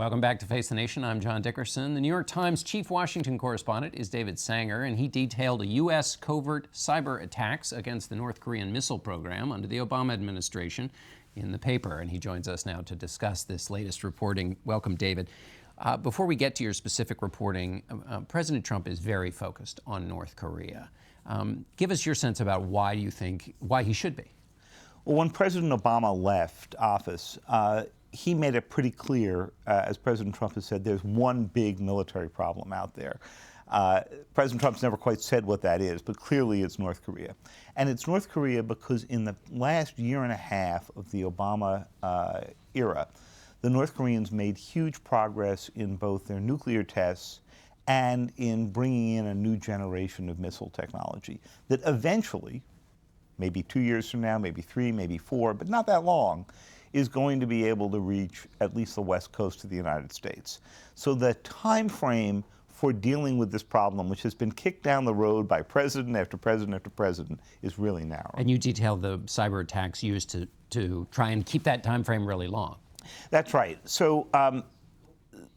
Welcome back to Face the Nation. I'm John Dickerson. The New York Times chief Washington correspondent is David Sanger, and he detailed a U.S. covert cyber attacks against the North Korean missile program under the Obama administration in the paper. And he joins us now to discuss this latest reporting. Welcome, David. Before we get to your specific reporting, President Trump is very focused on North Korea. Give us your sense about why he should be. Well, when President Obama left office, he made it pretty clear, as President Trump has said, there's one big military problem out there. President Trump's never quite said what that is, but clearly it's North Korea. And it's North Korea because in the last year and a half of the Obama era, the North Koreans made huge progress in both their nuclear tests and in bringing in a new generation of missile technology that eventually, maybe 2 years from now, maybe 3, maybe 4, but not that long, is going to be able to reach at least the west coast of the United States. So the time frame for dealing with this problem, which has been kicked down the road by president after president after president, is really narrow. And you detailed the cyber attacks used to try and keep that time frame really long. That's right. So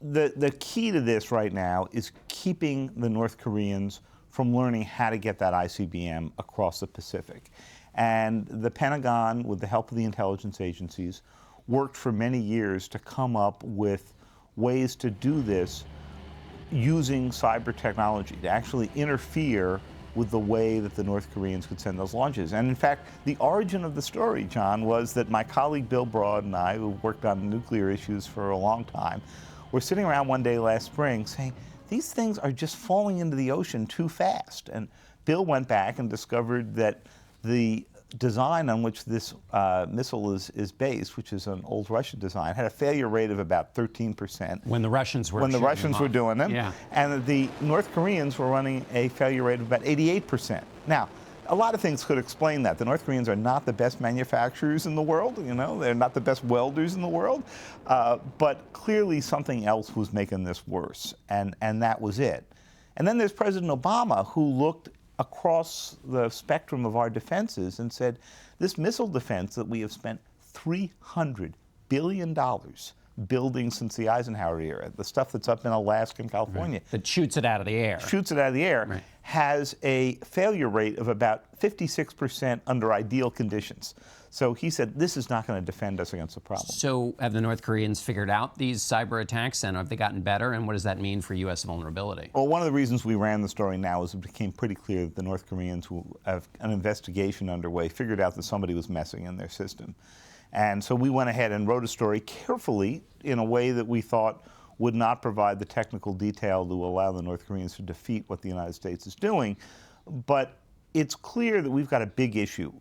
the key to this right now is keeping the North Koreans from learning how to get that ICBM across the Pacific. And the Pentagon, with the help of the intelligence agencies, worked for many years to come up with ways to do this using cyber technology, to actually interfere with the way that the North Koreans could send those launches. And in fact, the origin of the story, John, was that my colleague Bill Broad and I, who worked on nuclear issues for a long time, were sitting around one day last spring saying, these things are just falling into the ocean too fast. And Bill went back and discovered that the design on which this missile is based, which is an old Russian design, had a failure rate of about 13%. When the Russians were doing them. Yeah. And the North Koreans were running a failure rate of about 88%. Now, a lot of things could explain that. The North Koreans are not the best manufacturers in the world, they're not the best welders in the world, but clearly something else was making this worse, and that was it. And then there's President Obama, who looked across the spectrum of our defenses and said, this missile defense that we have spent $300 billion building since the Eisenhower era, the stuff that's up in Alaska and California. Right. That shoots it out of the air. Right. Has a failure rate of about 56% under ideal conditions. So he said, this is not going to defend us against the problem. So have the North Koreans figured out these cyber attacks, and have they gotten better, and what does that mean for U.S. vulnerability? Well, one of the reasons we ran the story now is it became pretty clear that the North Koreans, who have an investigation underway, figured out that somebody was messing in their system. And so we went ahead and wrote a story carefully in a way that we thought would not provide the technical detail to allow the North Koreans to defeat what the United States is doing. But it's clear that we've got a big issue,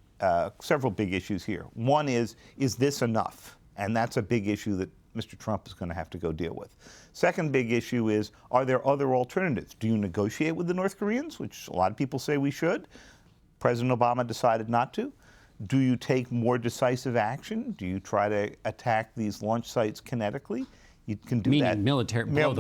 several big issues here. One is this enough? And that's a big issue that Mr. Trump is going to have to go deal with. Second big issue is, are there other alternatives? Do you negotiate with the North Koreans, which a lot of people say we should? President Obama decided not to. Do you take more decisive action? Do you try to attack these launch sites kinetically? You can do that. Meaning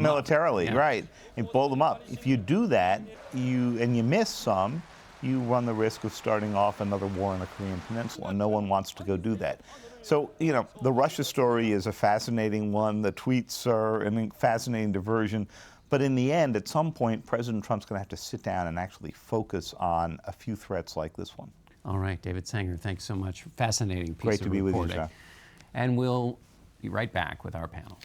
militarily, yeah. Right, and blow them up. If you do that, and you miss some, you run the risk of starting off another war in the Korean Peninsula, and no one wants to go do that. So, the Russia story is a fascinating one. The tweets are a fascinating diversion. But in the end, at some point, President Trump's going to have to sit down and actually focus on a few threats like this one. All right, David Sanger, thanks so much. Fascinating piece Great of to be reporting. with you, John. And we'll be right back with our panel.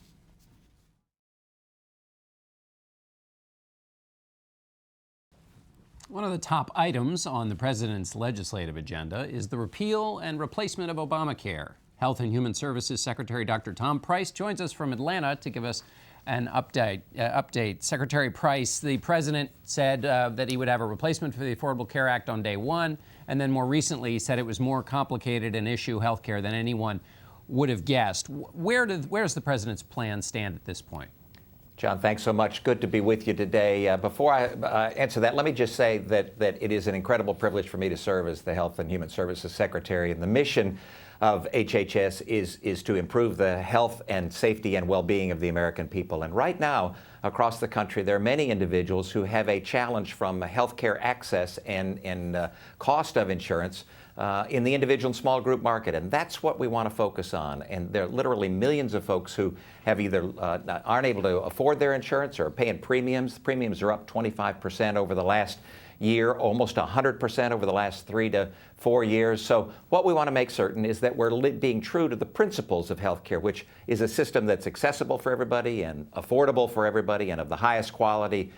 One of the top items on the president's legislative agenda is the repeal and replacement of Obamacare. Health and Human Services Secretary Dr. Tom Price joins us from Atlanta to give us an update. Secretary Price, the president said that he would have a replacement for the Affordable Care Act on day one, and then more recently he said it was more complicated an issue, health care, than anyone would have guessed. Where's the president's plan stand at this point? John, thanks so much. Good to be with you today. Before I answer that, let me just say that it is an incredible privilege for me to serve as the Health and Human Services Secretary. And the mission of HHS is to improve the health and safety and well-being of the American people. And right now, across the country, there are many individuals who have a challenge from health care access and cost of insurance in the individual and small group market, and that's what we want to focus on. And there are literally millions of folks who have either aren't able to afford their insurance or are paying premiums. The premiums are up 25% over the last year, almost 100% over the last 3 to 4 years. So what we want to make certain is that we're being true to the principles of healthcare, which is a system that's accessible for everybody and affordable for everybody and of the highest quality,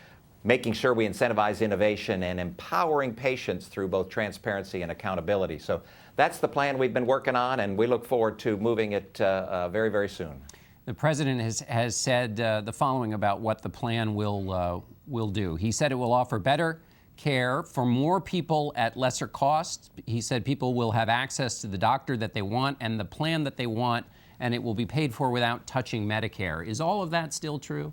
making sure we incentivize innovation and empowering patients through both transparency and accountability. So that's the plan we've been working on, and we look forward to moving it very, very soon. The president has said the following about what the plan will do. He said it will offer better care for more people at lesser cost. He said people will have access to the doctor that they want and the plan that they want, and it will be paid for without touching Medicare. Is all of that still true?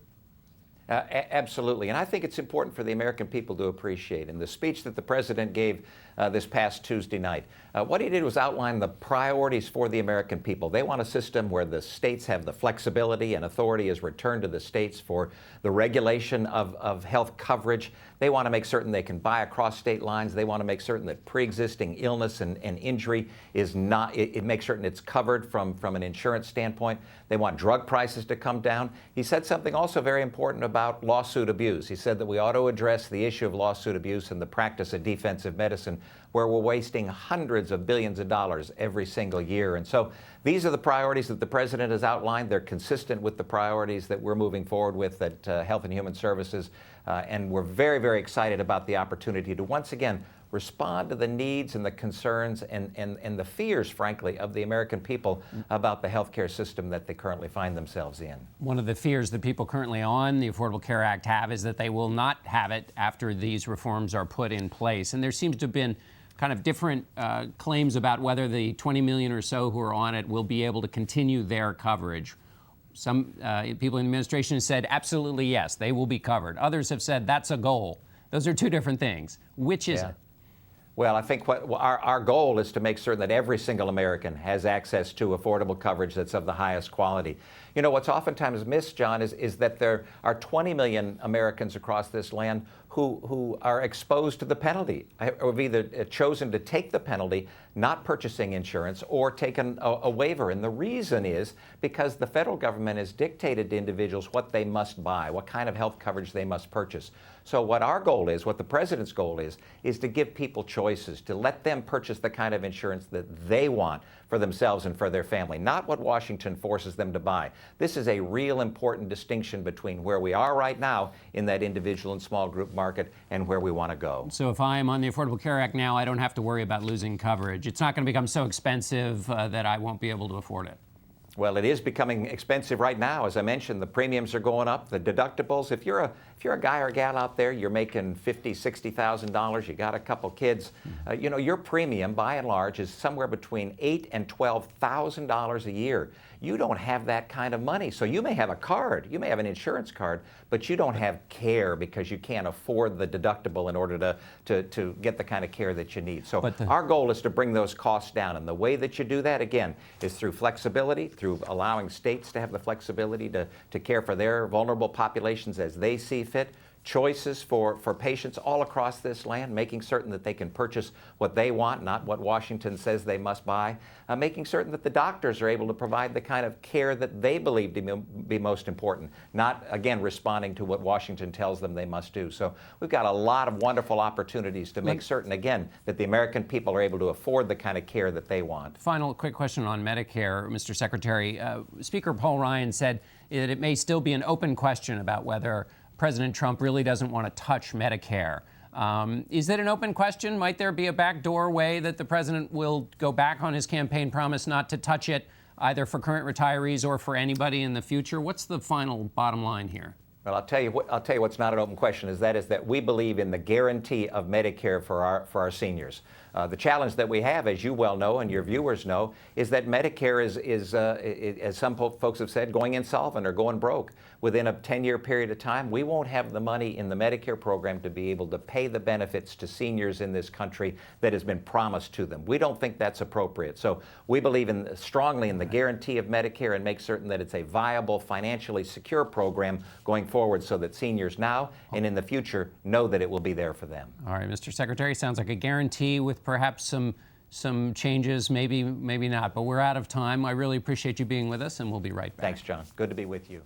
Absolutely. And I think it's important for the American people to appreciate. In the speech that the president gave this past Tuesday night, what he did was outline the priorities for the American people. They want a system where the states have the flexibility and authority is returned to the states for the regulation of health coverage. They want to make certain they can buy across state lines. They want to make certain that pre-existing illness and injury is not, it makes certain it's covered from an insurance standpoint. They want drug prices to come down. He said something also very important about lawsuit abuse. He said that we ought to address the issue of lawsuit abuse and the practice of defensive medicine, where we're wasting hundreds of billions of dollars every single year. And so these are the priorities that the president has outlined. They're consistent with the priorities that we're moving forward with at Health and Human Services. And we're very, very excited about the opportunity to once again respond to the needs and the concerns and the fears, frankly, of the American people about the healthcare system that they currently find themselves in. One of the fears that people currently on the Affordable Care Act have is that they will not have it after these reforms are put in place. And there seems to have been kind of different claims about whether the 20 million or so who are on it will be able to continue their coverage. Some people in the administration have said absolutely yes, they will be covered. Others have said that's a goal. Those are two different things. Which is it? Well, I think our goal is to make certain that every single American has access to affordable coverage that's of the highest quality. You know, what's oftentimes missed, John, is that there are 20 million Americans across this land who are exposed to the penalty, or have either chosen to take the penalty, not purchasing insurance, or taken a waiver. And the reason is because the federal government has dictated to individuals what they must buy, what kind of health coverage they must purchase. So what our goal is, what the president's goal is to give people choices, to let them purchase the kind of insurance that they want for themselves and for their family, not what Washington forces them to buy. This is a real important distinction between where we are right now in that individual and small group market and where we want to go. So if I'm on the Affordable Care Act now, I don't have to worry about losing coverage. It's not going to become so expensive that I won't be able to afford it. Well, it is becoming expensive right now. As I mentioned, the premiums are going up, the deductibles. If you're a guy or gal out there, you're making $50,000, $60,000, you got a couple kids, you know, your premium by and large is somewhere between $8,000 and $12,000 a year. You don't have that kind of money. So you may have a card, you may have an insurance card, but you don't have care because you can't afford the deductible in order to get the kind of care that you need. So our goal is to bring those costs down. And the way that you do that, again, is through flexibility, through allowing states to have the flexibility to care for their vulnerable populations as they see fit, choices for patients all across this land, making certain that they can purchase what they want, not what Washington says they must buy, making certain that the doctors are able to provide the kind of care that they believe to be most important, not, again, responding to what Washington tells them they must do. So we've got a lot of wonderful opportunities to make certain, again, that the American people are able to afford the kind of care that they want. Final quick question on Medicare, Mr. Secretary. Speaker Paul Ryan said that it may still be an open question about whether President Trump really doesn't want to touch Medicare. Is that an open question? Might there be a backdoor way that the president will go back on his campaign promise not to touch it, either for current retirees or for anybody in the future? What's the final bottom line here? Well, I'll tell you what's not an open question is that we believe in the guarantee of Medicare for our seniors. The challenge that we have, as you well know and your viewers know, is that Medicare is as some folks have said, going insolvent or going broke. Within a 10-year period of time, we won't have the money in the Medicare program to be able to pay the benefits to seniors in this country that has been promised to them. We don't think that's appropriate. So we believe strongly in the guarantee of Medicare and make certain that it's a viable, financially secure program going forward so that seniors now and in the future know that it will be there for them. All right, Mr. Secretary, sounds like a guarantee with perhaps some some changes, maybe not, but we're out of time. I really appreciate you being with us, and we'll be right back. Thanks, John. Good to be with you.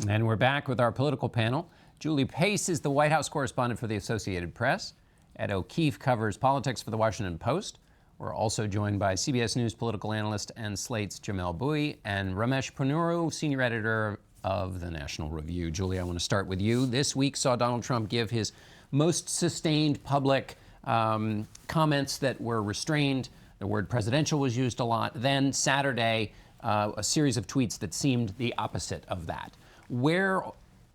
And we're back with our political panel. Julie Pace is the White House correspondent for the Associated Press. Ed O'Keefe covers politics for the Washington Post. We're also joined by CBS News political analyst and Slate's Jamelle Bouie and Ramesh Ponnuru, senior editor of the National Review. Julie, I want to start with you. This week saw Donald Trump give his most sustained public comments that were restrained. The word presidential was used a lot. Then Saturday, a series of tweets that seemed the opposite of that. Where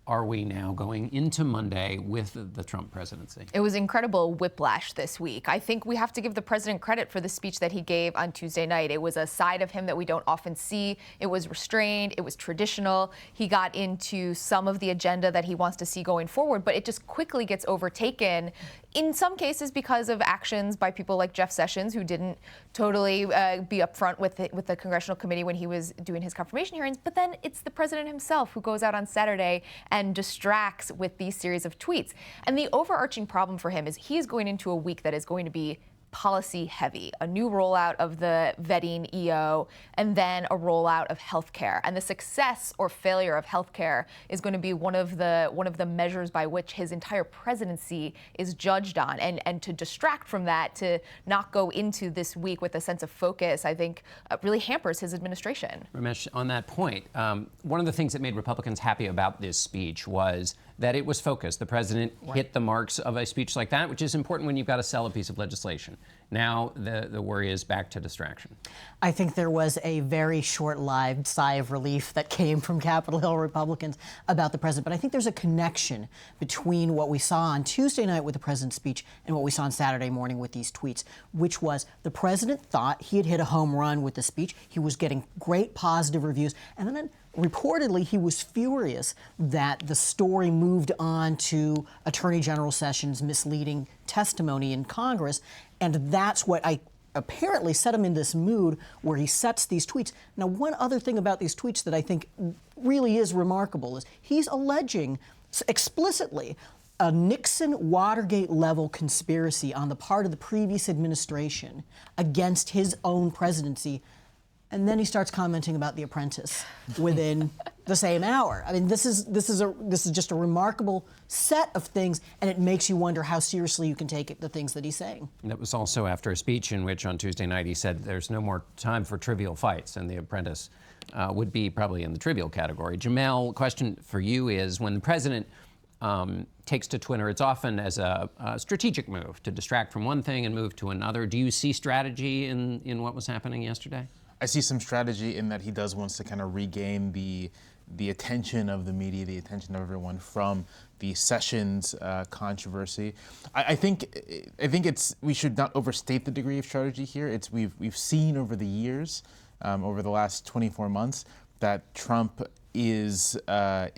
are we now going into Monday with the Trump presidency? It was incredible whiplash this week. I think we have to give the president credit for the speech that he gave on Tuesday night. It was a side of him that we don't often see. It was restrained. It was traditional. He got into some of the agenda that he wants to see going forward, but it just quickly gets overtaken in some cases because of actions by people like Jeff Sessions, who didn't totally be upfront with the congressional committee when he was doing his confirmation hearings. But then it's the president himself who goes out on Saturday and distracts with these series of tweets. And the overarching problem for him is he is going into a week that is going to be policy heavy, a new rollout of the vetting EO, and then a rollout of healthcare. And the success or failure of healthcare is going to be one of the measures by which his entire presidency is judged on. And to distract from that, to not go into this week with a sense of focus, I think really hampers his administration. Ramesh, on that point, one of the things that made Republicans happy about this speech was that it was focused. The president hit the marks of a speech like that, which is important when you've got to sell a piece of legislation. Now the worry is back to distraction. I think there was a very short-lived sigh of relief that came from Capitol Hill Republicans about the president. But I think there's a connection between what we saw on Tuesday night with the president's speech and what we saw on Saturday morning with these tweets, which was the president thought he had hit a home run with the speech. He was getting great positive reviews. And then reportedly, he was furious that the story moved on to Attorney General Sessions' misleading testimony in Congress. And that's what apparently set him in this mood where he sets these tweets. Now, one other thing about these tweets that I think really is remarkable is he's alleging explicitly a Nixon-Watergate level conspiracy on the part of the previous administration against his own presidency. And then he starts commenting about The Apprentice within the same hour. I mean, this is just a remarkable set of things, and it makes you wonder how seriously you can take the things that he's saying. And that was also after a speech in which on Tuesday night he said there's no more time for trivial fights, and The Apprentice would be probably in the trivial category. Jamelle, question for you is, when the president takes to Twitter, it's often as a strategic move to distract from one thing and move to another. Do you see strategy in what was happening yesterday? I see some strategy in that he does wants to kind of regain the attention of the media, the attention of everyone from the Sessions controversy. I think we should not overstate the degree of strategy here. We've seen over the years, over the last 24 months, that Trump is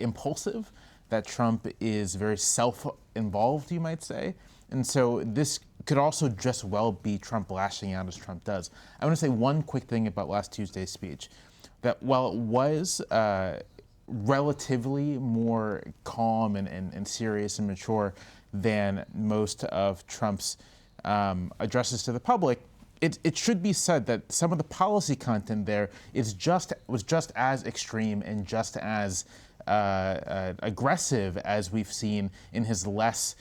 impulsive, that Trump is very self-involved, you might say. And so this could also just well be Trump lashing out as Trump does. I want to say one quick thing about last Tuesday's speech, that while it was relatively more calm and serious and mature than most of Trump's addresses to the public, it should be said that some of the policy content there was just as extreme and just as aggressive as we've seen in his less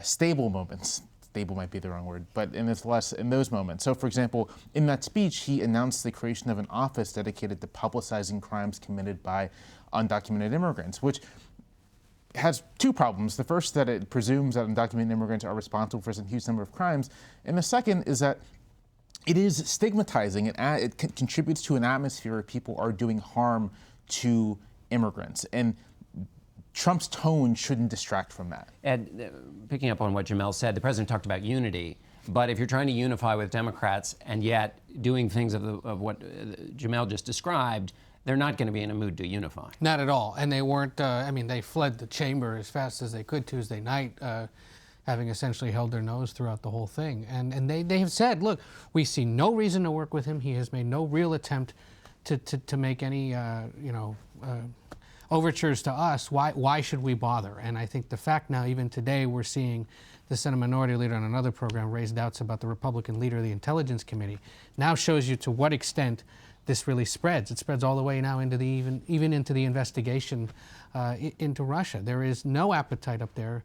stable moments. Stable might be the wrong word, but in those moments. So, for example, in that speech, he announced the creation of an office dedicated to publicizing crimes committed by undocumented immigrants, which has two problems. The first, that it presumes that undocumented immigrants are responsible for some huge number of crimes, and the second is that it is stigmatizing. It contributes to an atmosphere where people are doing harm to immigrants. And Trump's tone shouldn't distract from that. Ed, picking up on what Jamelle said, the president talked about unity, but if you're trying to unify with Democrats and yet doing things of what Jamelle just described, they're not going to be in a mood to unify. Not at all. And they weren't, they fled the chamber as fast as they could Tuesday night, having essentially held their nose throughout the whole thing. And they have said, look, we see no reason to work with him. He has made no real attempt to make any, overtures to us. Why should we bother? And I think the fact now, even today, we're seeing the Senate Minority Leader on another program raised doubts about the Republican leader of the Intelligence Committee, now shows you to what extent this really spreads. It spreads all the way now into the even into the investigation into Russia. There is no appetite up there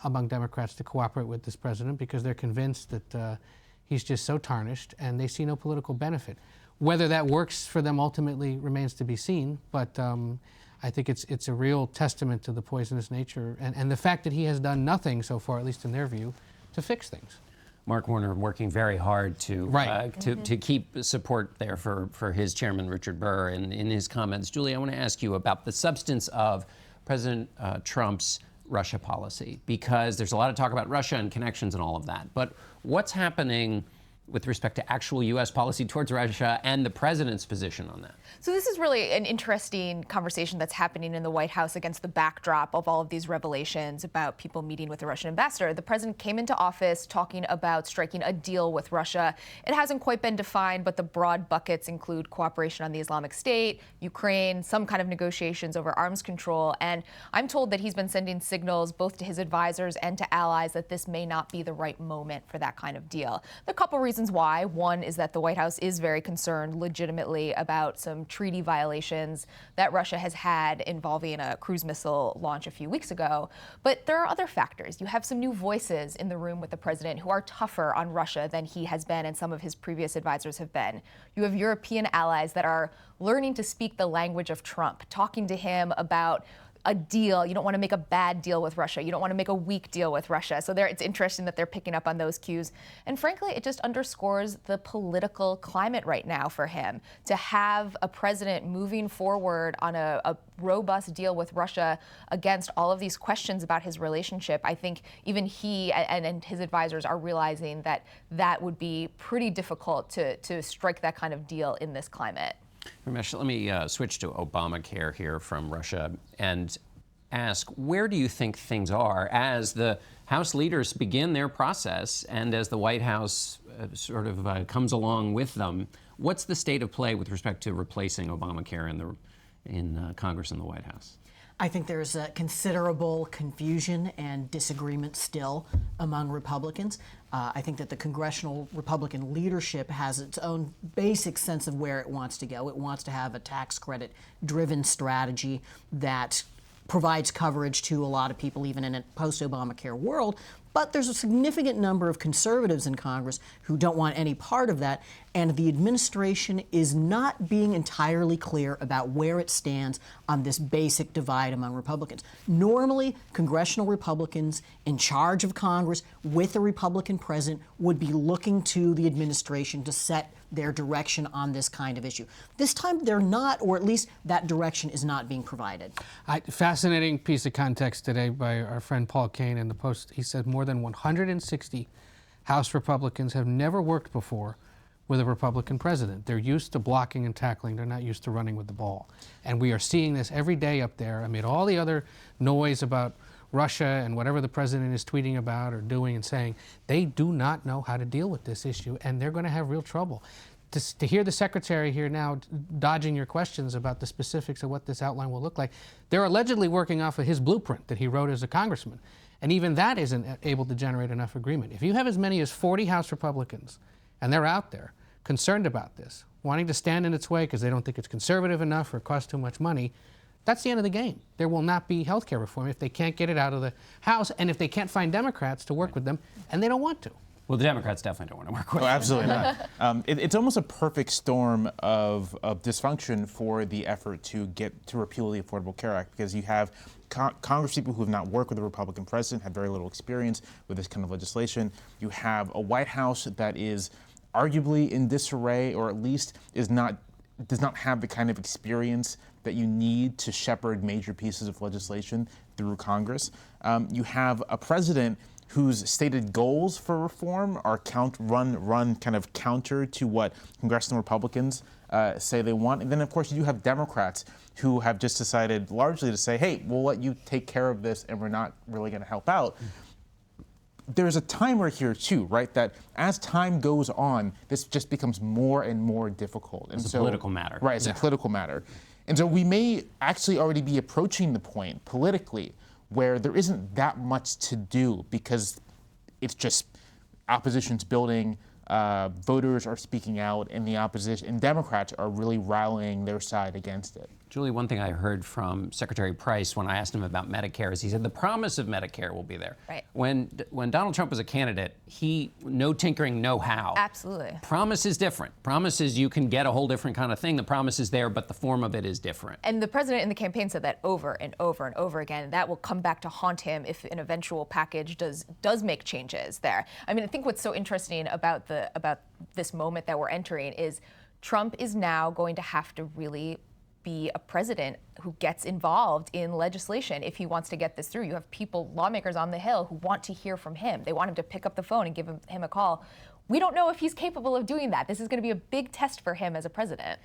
among Democrats to cooperate with this president because they're convinced that he's just so tarnished and they see no political benefit. Whether that works for them ultimately remains to be seen, but I think it's a real testament to the poisonous nature and the fact that he has done nothing so far, at least in their view, to fix things. Mark Warner working very hard to to keep support there for his chairman, Richard Burr, and in his comments. Julie, I want to ask you about the substance of President Trump's Russia policy, because there's a lot of talk about Russia and connections and all of that. But what's happening with respect to actual U.S. policy towards Russia and the president's position on that? So this is really an interesting conversation that's happening in the White House against the backdrop of all of these revelations about people meeting with the Russian ambassador. The president came into office talking about striking a deal with Russia. It hasn't quite been defined, but the broad buckets include cooperation on the Islamic State, Ukraine, some kind of negotiations over arms control. And I'm told that he's been sending signals both to his advisors and to allies that this may not be the right moment for that kind of deal. There are a couple reasons why. One is that the White House is very concerned legitimately about some treaty violations that Russia has had involving a cruise missile launch a few weeks ago. But there are other factors. You have some new voices in the room with the president who are tougher on Russia than he has been and some of his previous advisors have been. You have European allies that are learning to speak the language of Trump, talking to him about a deal. You don't want to make a bad deal with Russia. You don't want to make a weak deal with Russia. So it's interesting that they're picking up on those cues. And frankly, it just underscores the political climate right now for him. To have a president moving forward on a robust deal with Russia against all of these questions about his relationship, I think even he and his advisors are realizing that that would be pretty difficult to strike that kind of deal in this climate. Ramesh, let me switch to Obamacare here from Russia and ask, where do you think things are as the House leaders begin their process and as the White House comes along with them? What's the state of play with respect to replacing Obamacare in Congress and the White House? I think there's considerable confusion and disagreement still among Republicans. I think that the congressional Republican leadership has its own basic sense of where it wants to go. It wants to have a tax credit-driven strategy that provides coverage to a lot of people, even in a post-Obamacare world. But there's a significant number of conservatives in Congress who don't want any part of that, and the administration is not being entirely clear about where it stands on this basic divide among Republicans. Normally, congressional Republicans in charge of Congress with a Republican president would be looking to the administration to set their direction on this kind of issue. This time they're not, or at least that direction is not being provided. Fascinating piece of context today by our friend Paul Kane in the Post. He said more than 160 House Republicans have never worked before with a Republican president. They're used to blocking and tackling. They're not used to running with the ball. And we are seeing this every day up there amid all the other noise about Russia and whatever the president is tweeting about or doing and saying. They do not know how to deal with this issue, and they're going to have real trouble. To hear the secretary here now dodging your questions about the specifics of what this outline will look like, they're allegedly working off of his blueprint that he wrote as a congressman. And even that isn't able to generate enough agreement. If you have as many as 40 House Republicans, and they're out there concerned about this, wanting to stand in its way because they don't think it's conservative enough or costs too much money, that's the end of the game. There will not be health care reform if they can't get it out of the House and if they can't find Democrats to work with them, and they don't want to. Well, the Democrats definitely don't want to work with them. Oh, absolutely not. It's almost a perfect storm of dysfunction for the effort to repeal the Affordable Care Act, because you have Congress people who have not worked with the Republican president, have very little experience with this kind of legislation. You have a White House that is arguably in disarray, or at least does not have the kind of experience that you need to shepherd major pieces of legislation through Congress. You have a president whose stated goals for reform are run kind of counter to what congressional Republicans say they want. And then, of course, you do have Democrats who have just decided largely to say, hey, we'll let you take care of this and we're not really going to help out. There's a timer here, too, right, that as time goes on, this just becomes more and more difficult. And it's a political matter. Right, it's a political matter. And so we may actually already be approaching the point politically where there isn't that much to do, because it's just opposition's building. Voters are speaking out, and the opposition and Democrats are really rallying their side against it. Julie, one thing I heard from Secretary Price when I asked him about Medicare is he said the promise of Medicare will be there. Right. When Donald Trump was a candidate, no tinkering, no how. Absolutely. Promise is different. Promise is you can get a whole different kind of thing. The promise is there, but the form of it is different. And the president in the campaign said that over and over and over again. And that will come back to haunt him if an eventual package does make changes there. I mean, I think what's so interesting about this moment that we're entering is Trump is now going to have to really be a president who gets involved in legislation if he wants to get this through. You have lawmakers on the Hill who want to hear from him. They want him to pick up the phone and give him a call. We don't know if he's capable of doing that. This is going to be a big test for him as a president.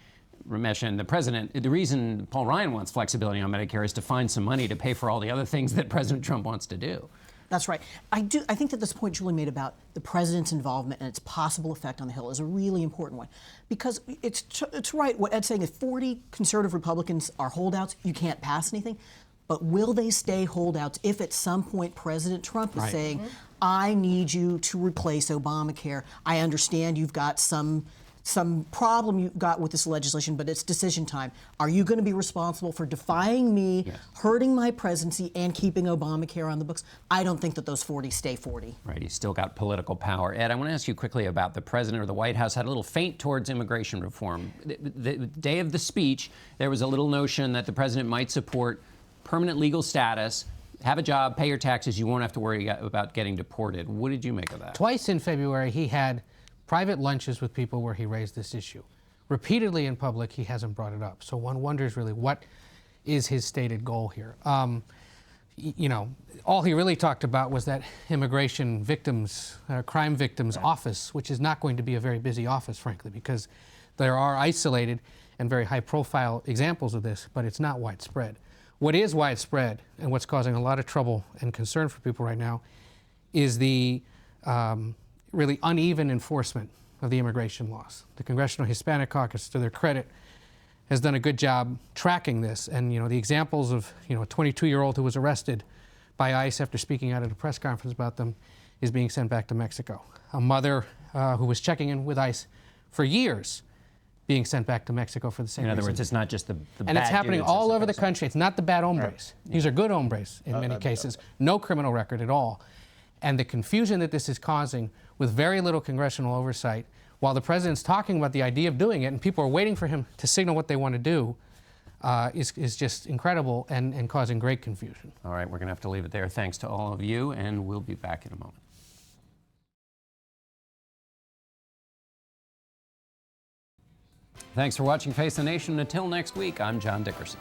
Ramesh, and the reason Paul Ryan wants flexibility on Medicare is to find some money to pay for all the other things that President Trump wants to do. That's right. I think that this point Julie made about the president's involvement and its possible effect on the Hill is a really important one, because it's right what Ed's saying. If 40 conservative Republicans are holdouts, you can't pass anything. But will they stay holdouts if at some point President Trump is saying, I need you to replace Obamacare. I understand you've got some problem you've got with this legislation, but it's decision time. Are you going to be responsible for defying me, hurting my presidency, and keeping Obamacare on the books? I don't think that those 40 stay 40. Right, he's still got political power. Ed, I want to ask you quickly about the president or the White House had a little feint towards immigration reform. The day of the speech, there was a little notion that the president might support permanent legal status, have a job, pay your taxes, you won't have to worry about getting deported. What did you make of that? Twice in February, he had private lunches with people where he raised this issue. Repeatedly in public, he hasn't brought it up. So one wonders really what is his stated goal here. All he really talked about was that immigration victims, crime victims office, which is not going to be a very busy office, frankly, because there are isolated and very high-profile examples of this, but it's not widespread. What is widespread and what's causing a lot of trouble and concern for people right now is the really uneven enforcement of the immigration laws. The Congressional Hispanic Caucus, to their credit, has done a good job tracking this. And the examples of a 22-year-old who was arrested by ICE after speaking out at a press conference about them is being sent back to Mexico. A mother who was checking in with ICE for years being sent back to Mexico for the same reason. In other words, it's not just the bad And it's happening dudes, all it's over the country. It's not the bad hombres. These are good hombres in many cases. No criminal record at all. And the confusion that this is causing with very little congressional oversight, while the president's talking about the idea of doing it and people are waiting for him to signal what they want to do, is just incredible and causing great confusion. All right, we're going to have to leave it there. Thanks to all of you, and we'll be back in a moment. Thanks for watching Face the Nation. Until next week, I'm John Dickerson.